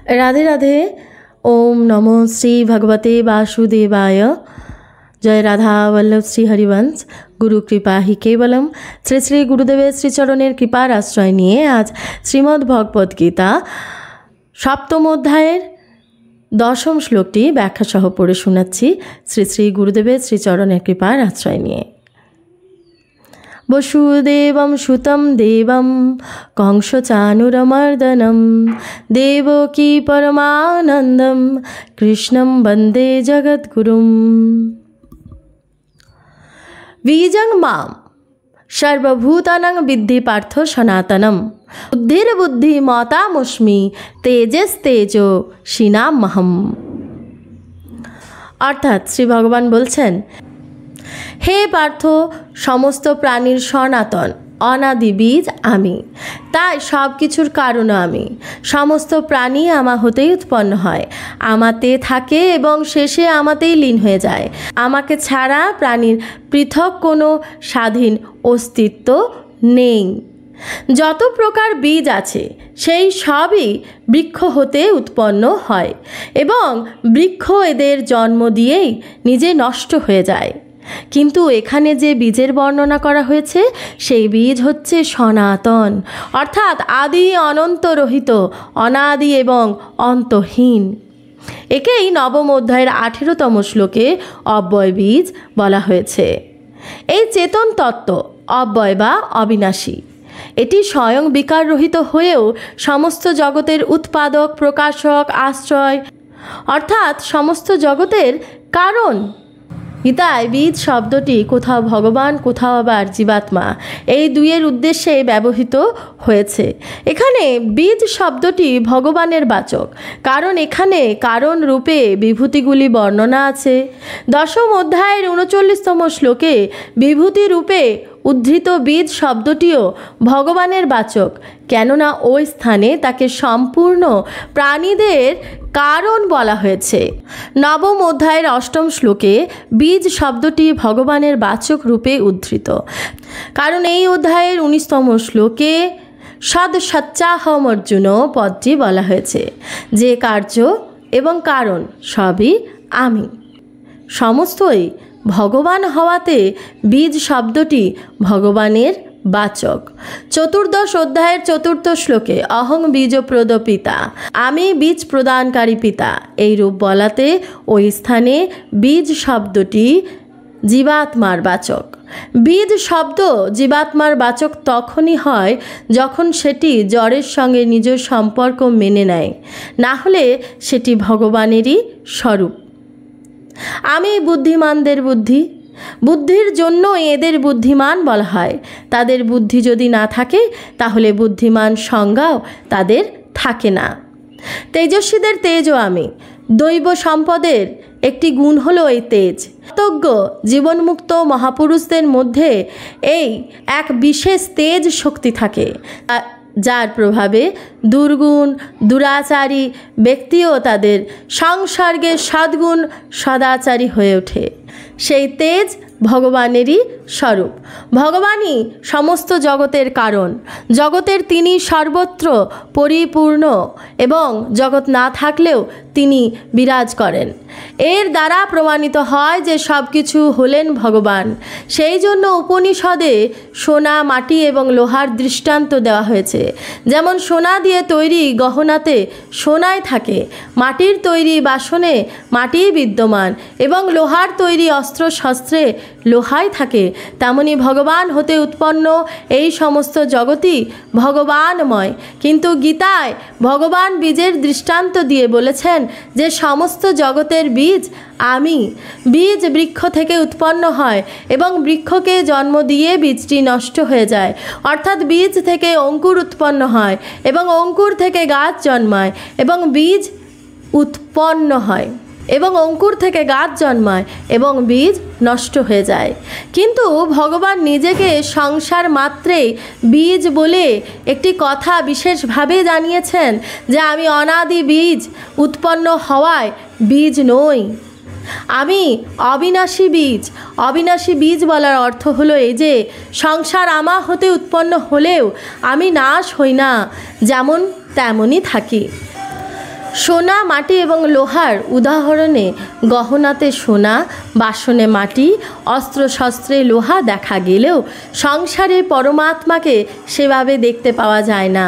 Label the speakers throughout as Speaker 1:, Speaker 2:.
Speaker 1: राधे राधे। ओम नमो श्री भगवते वासुदेवाय। जय राधा वल्लभ श्री हरिवंश। गुरु कृपा ही केवलम। श्री श्री गुरुदेवेर श्रीचरणेर कृपार आश्रय निये आज श्रीमद् भगवद गीता सप्तम अध्यायेर दशम श्लोकटी व्याख्या सह पढ़े शोनाচ্ছি श्री श्री गुरुदेवेर श्रीचरणेर कृपार आश्रय निये। वसुदेवं सुतं देवं कंसचाणूरमर्दनं देवकी परमानन्दं कृष्णं वन्दे जगद्गुरुं। बीजं मां सर्वभूतानां विद्धि पार्थ सनातनं बुद्धिर्बुद्धिमतामस्मि तेजस्तेजो शिनामहम्। अर्थात श्री भगवान बोलছেন, हे पार्थ, समस्त प्राणीर सनातन अनादि बीज आमी, ताई सब किछुर कारण आमी। समस्त प्राणी आमा हतेई उत्पन्न हय, आमाते थाके एबं शेषे आमातेई लीन हये जाय। आमाके छाड़ा प्राणीर पृथक कोनो स्वाधीन अस्तित्व नेই। যত প্রকার বীজ আছে সেই সবই বৃক্ষ হতে উৎপন্ন হয় এবং বৃক্ষ এদের জন্ম দিয়েই নিজে নষ্ট হয়ে যায়। কিন্তু এখানে যে বীজের বর্ণনা করা হয়েছে সেই বীজ হচ্ছে সনাতন, অর্থাৎ আদি অনন্ত রহিত, অনাদি এবং অন্তহীন। একেই নবম অধ্যায়ের 18তম শ্লোকে অব্যয় বীজ বলা হয়েছে। এই চেতন তত্ত্ব অব্যয় বা অবিনাশী। এটি স্বয়ং বিকার রহিত হয়েও সমস্ত জগতের উৎপাদক, প্রকাশক, আশ্রয়, অর্থাৎ সমস্ত জগতের কারণ। গীতায় বীজ শব্দটি কোথাও ভগবান, কোথাও আবার জীবাত্মা, এই দুইয়ের উদ্দেশ্যে ব্যবহৃত হয়েছে। এখানে বীজ শব্দটি ভগবানের বাচক, কারণ এখানে কারণ রূপে বিভূতিগুলি বর্ণনা আছে। দশম অধ্যায়ের 39তম শ্লোকে বিভূতি রূপে উদ্ধৃত বীজ শব্দটিও ভগবানের বাচক, কেননা ওই স্থানে তাকে সম্পূর্ণ প্রাণীদের কারণ বলা হয়েছে। নবম অধ্যায়ের 8ম শ্লোকে বীজ শব্দটি ভগবানের বাচক রূপে উদ্ধৃত, কারণ এই অধ্যায়ের 19তম শ্লোকে সৎসচ্চাহম অর্জুন পদটি বলা হয়েছে, যে কার্য এবং কারণ সবই আমি। সমস্তই ভগবান হওয়াতে বীজ শব্দটি ভগবানের বাচক। চতুর্দশ অধ্যায়ের 4র্থ শ্লোকে অহং বীজপ্রদ পিতা, আমি বীজ প্রদানকারী পিতা, এই রূপ বলাতে ওই স্থানে বীজ শব্দটি জীবাত্মার বাচক। বীজ শব্দ জীবাত্মার বাচক তখনই হয় যখন সেটি জড়ের সঙ্গে নিজ সম্পর্ক মেনে নেয়, না হলে সেটি ভগবানেরই স্বরূপ। আমি বুদ্ধিমানদের বুদ্ধি, বুদ্ধির জন্য এদের বুদ্ধিমান বলা হয়। তাদের বুদ্ধি যদি না থাকে তাহলে বুদ্ধিমান সংজ্ঞাও তাদের থাকে না। তেজস্বীদের তেজও আমি। দৈব সম্পদের একটি গুণ হলো এই তেজ। তজ্ঞ জীবনমুক্ত মহাপুরুষদের মধ্যে এই এক বিশেষ তেজ শক্তি থাকে, যার প্রভাবে দুর্গুণ দুরাচারী ব্যক্তিও তাদের সংসর্গে সদ্গুণ সদাচারী হয়ে ওঠে। সেই তেজ ভগবানেরই স্বরূপ। ভগবানই সমস্ত জগতের কারণ। জগতের তিনি সর্বত্র পরিপূর্ণ এবং জগৎ না থাকলেও তিনি বিরাজ করেন। এর দ্বারা প্রমাণিত হয় যে সব কিছু হলেন ভগবান। সেই জন্য উপনিষদে সোনা, মাটি এবং লোহার দৃষ্টান্ত দেওয়া হয়েছে। যেমন সোনা দিয়ে তৈরি গহনাতে সোনাই থাকে, মাটির তৈরি বাসনে মাটিই বিদ্যমান এবং লোহার তৈরি অস্ত্র শস্ত্রে লোহাই থাকে, তেমনি ভগবান হতে উৎপন্ন এই সমস্ত জগৎই ভগবানময়। কিন্তু গীতায় ভগবান বীজের দৃষ্টান্ত দিয়ে বলেছেন যে সমস্ত জগতের বীজ আমি। বীজ বৃক্ষ থেকে উৎপন্ন হয় এবং বৃক্ষকে জন্ম দিয়ে বীজটি নষ্ট হয়ে যায়, অর্থাৎ বীজ থেকে অঙ্কুর উৎপন্ন হয় এবং অঙ্কুর থেকে গাছ জন্মায় এবং বীজ উৎপন্ন হয় এবং অঙ্কুর থেকে গাছ জন্মায় এবং বীজ নষ্ট হয়ে যায়। কিন্তু ভগবান নিজেকে সংসার মাত্রেই বীজ বলে একটি কথা বিশেষভাবে জানিয়েছেন যে আমি অনাদি বীজ, উৎপন্ন হওয়ায় বীজ নই। আমি অবিনাশী বীজ। অবিনাশী বীজ বলার অর্থ হলো এই যে সংসার আমা হতে উৎপন্ন হলেও আমি নাশ হই না, যেমন তেমনই থাকি। সোনা, মাটি এবং লোহার উদাহরণে গহনাতে সোনা, বাসনে মাটি, অস্ত্রশস্ত্রে লোহা দেখা গেলেও সংসারে পরমাত্মাকে সেভাবে দেখতে পাওয়া যায় না।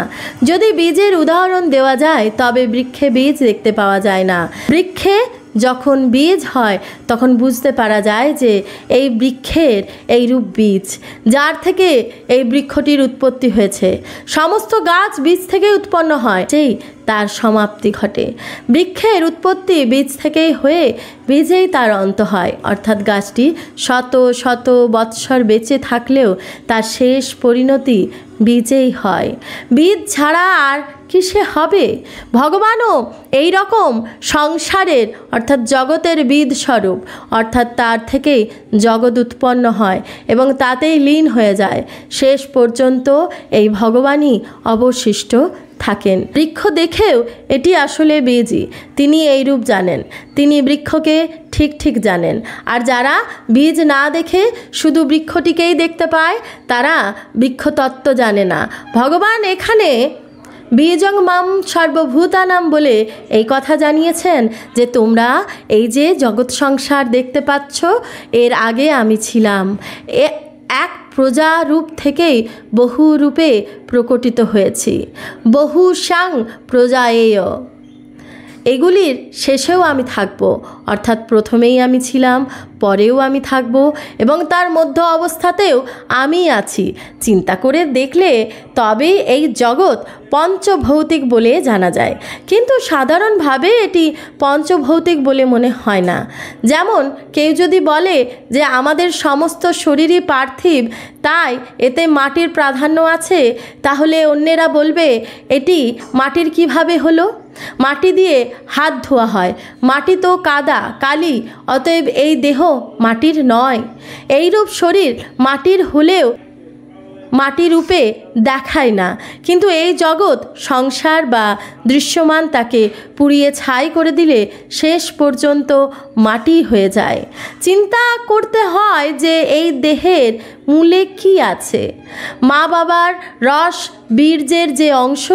Speaker 1: যদি বীজের উদাহরণ দেওয়া যায় তবে বৃক্ষে বীজ দেখতে পাওয়া যায় না। বৃক্ষে যখন বীজ হয় তখন বুঝতে পারা যায় যে এই বৃক্ষের এইরূপ বীজ, যার থেকে এই বৃক্ষটির উৎপত্তি হয়েছে। সমস্ত গাছ বীজ থেকে উৎপন্ন হয়, সেই তার সমাপ্তি ঘটে। বৃক্ষের উৎপত্তি বীজ থেকেই হয়ে বীজেই তার অন্ত হয়, অর্থাৎ গাছটি শত শত বৎসর বেঁচে থাকলেও তার শেষ পরিণতি বীজেই হয়। বীজ ছাড়া আর কিসে হবে? ভগবানও এই রকম সংসারের অর্থাৎ জগতের বীজ স্বরূপ, অর্থাৎ তার থেকেই জগৎ উৎপন্ন হয় এবং তাতেই লীন হয়ে যায়। শেষ পর্যন্ত এই ভগবানই অবশিষ্ট থাকেন। বৃক্ষ দেখেও এটি আসলে বীজই, তিনি এইরূপ জানেন। তিনি বৃক্ষকে ঠিক ঠিক জানেন। আর যারা বীজ না দেখে শুধু বৃক্ষটিকেই দেখতে পায় তারা বৃক্ষতত্ত্ব জানে না। ভগবান এখানে বীজং মাম সর্বভূতানাম বলে এই কথা জানিয়েছেন যে তোমরা এই যে জগৎ সংসার দেখতে পাচ্ছ, এর আগে আমি ছিলাম। এক প্রজা রূপ থেকেই বহু রূপে প্রকটিত হয়েছি। বহু সাং প্রজায়েয়, এগুলির শেষেও আমি থাকব, অর্থাৎ প্রথমেই আমি ছিলাম, পরেও আমি থাকব এবং তার মধ্য অবস্থাতেও আমি আছি। চিন্তা করে দেখলে তবে এই জগৎ পঞ্চভৌতিক বলে জানা যায়, কিন্তু সাধারণভাবে এটি পঞ্চভৌতিক বলে মনে হয় না। যেমন কেউ যদি বলে যে আমাদের সমস্ত শরীরই পার্থিব, তাই এতে মাটির প্রাধান্য আছে, তাহলে অন্যেরা বলবে এটি মাটির কিভাবে হলো? মাটি দিয়ে হাত ধোয়া হয়, মাটি তো কাদা কালি, অতএব এই দেহ মাটির নয়। এইরূপ শরীর মাটির হলেও মাটি রূপে দেখায় না, কিন্তু এই জগৎ সংসার বা দৃশ্যমান তাকে পুড়িয়ে ছাই করে দিলে শেষ পর্যন্ত মাটি হয়ে যায়। চিন্তা করতে হয় যে এই দেহের মূলে কি আছে। মা বাবার রস বীর্যের যে অংশ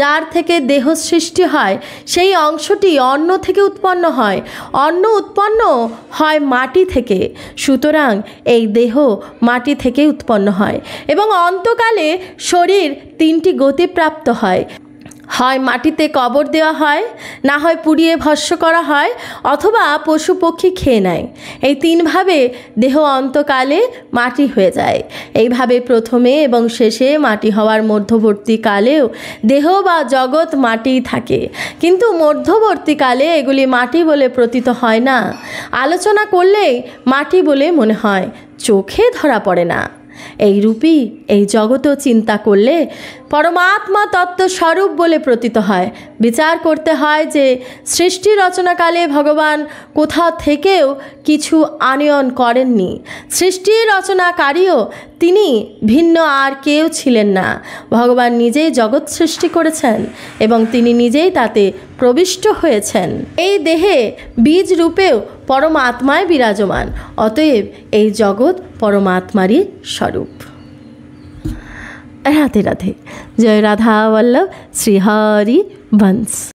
Speaker 1: যার থেকে দেহ সৃষ্টি হয়, সেই অংশটি অন্ন থেকে উৎপন্ন হয়। অন্ন উৎপন্ন হয় মাটি থেকে, সুতরাং এই দেহ মাটি থেকে উৎপন্ন হয় এবং অন্তকালে শরীর তিনটি গতিপ্রাপ্ত হয়। হয় মাটিতে কবর দেওয়া হয়, না হয় পুড়িয়ে ভস্ম করা হয়, অথবা পশু পক্ষী খেয়ে নেয়। এই তিনভাবে দেহ অন্তকালে মাটি হয়ে যায়। এইভাবে প্রথমে এবং শেষে মাটি হওয়ার মধ্যবর্তীকালেও দেহ বা জগৎ মাটিই থাকে, কিন্তু মধ্যবর্তীকালে এগুলি মাটি বলে প্রতীত হয় না। আলোচনা করলেই মাটি বলে মনে হয়, চোখে ধরা পড়ে না। এই রূপই এই জগৎও চিন্তা করলে পরমাত্মা তত্ত্ব স্বরূপ বলে প্রতীত হয়। বিচার করতে হয় যে সৃষ্টি রচনাকালে ভগবান কোথাও থেকেও কিছু আনয়ন করেননি। সৃষ্টি রচনাকারীও তিনি ভিন্ন আর কেউ ছিলেন না। ভগবান নিজেই জগৎ সৃষ্টি করেছেন এবং তিনি নিজেই তাতে প্রবিষ্ট হয়েছেন। এই দেহে বীজ রূপেও পরমাত্মায় বিরাজমান, অতএব এই জগৎ পরমাত্মারই স্বরূপ। রাধে রাধে। জয় রাধা বল্লভ শ্রী হরি বংশ।